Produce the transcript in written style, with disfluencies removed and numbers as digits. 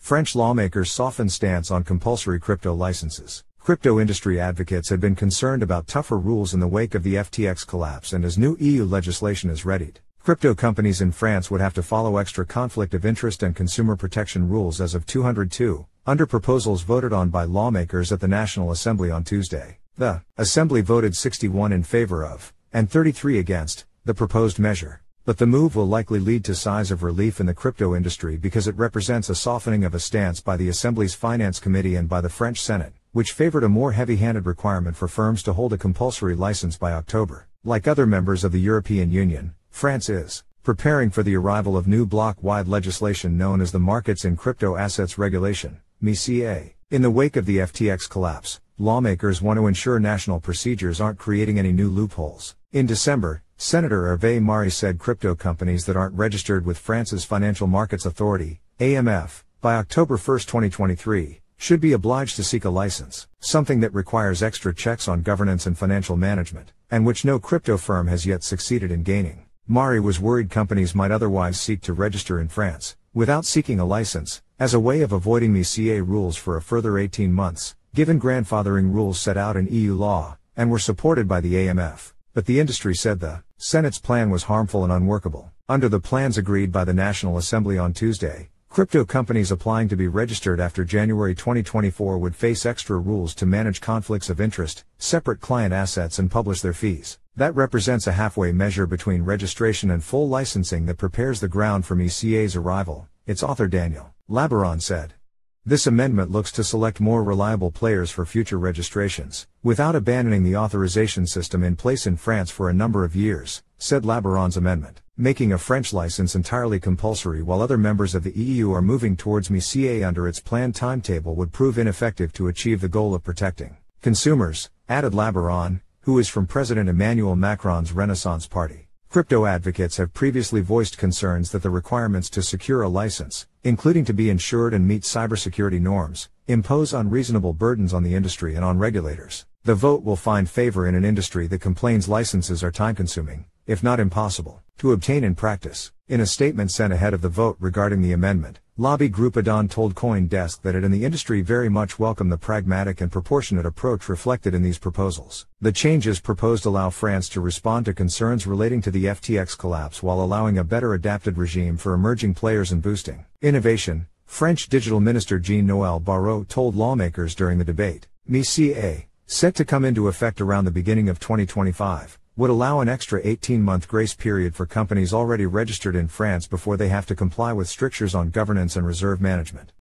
French lawmakers soften stance on compulsory crypto licenses. Crypto industry advocates had been concerned about tougher rules in the wake of the FTX collapse and as new EU legislation is readied. Crypto companies in France would have to follow extra conflict of interest and consumer protection rules as of 2002, under proposals voted on by lawmakers at the National Assembly on Tuesday. The Assembly voted 61 in favor of, and 33 against, the proposed measure. But the move will likely lead to sighs of relief in the crypto industry because it represents a softening of a stance by the Assembly's Finance Committee and by the French Senate, which favored a more heavy-handed requirement for firms to hold a compulsory license by October. Like other members of the European Union, France is preparing for the arrival of new bloc-wide legislation known as the Markets in Crypto Assets Regulation, MiCA. In the wake of the FTX collapse, lawmakers want to ensure national procedures aren't creating any new loopholes. In December, Senator Hervé Marie said crypto companies that aren't registered with France's Financial Markets Authority, AMF, by October 1, 2023, should be obliged to seek a license, something that requires extra checks on governance and financial management, and which no crypto firm has yet succeeded in gaining. Marie was worried companies might otherwise seek to register in France, without seeking a license, as a way of avoiding MiCA rules for a further 18 months, given grandfathering rules set out in EU law, and were supported by the AMF. But the industry said the Senate's plan was harmful and unworkable. Under the plans agreed by the National Assembly on Tuesday, crypto companies applying to be registered after January 2024 would face extra rules to manage conflicts of interest, separate client assets and publish their fees. That represents a halfway measure between registration and full licensing that prepares the ground for MiCA's arrival, its author Daniel Labaronne said. This amendment looks to select more reliable players for future registrations, without abandoning the authorization system in place in France for a number of years, said Labaronne's amendment. Making a French license entirely compulsory while other members of the EU are moving towards MiCA under its planned timetable would prove ineffective to achieve the goal of protecting consumers, added Labaronne, who is from President Emmanuel Macron's Renaissance Party. Crypto advocates have previously voiced concerns that the requirements to secure a license, including to be insured and meet cybersecurity norms, impose unreasonable burdens on the industry and on regulators. The vote will find favor in an industry that complains licenses are time-consuming, if not impossible, to obtain in practice. In a statement sent ahead of the vote regarding the amendment, lobby group Adon told CoinDesk that it and the industry very much welcome the pragmatic and proportionate approach reflected in these proposals. The changes proposed allow France to respond to concerns relating to the FTX collapse while allowing a better adapted regime for emerging players and boosting innovation, French Digital Minister Jean-Noël Barrot told lawmakers during the debate. MiCA, set to come into effect around the beginning of 2025, would allow an extra 18-month grace period for companies already registered in France before they have to comply with strictures on governance and reserve management.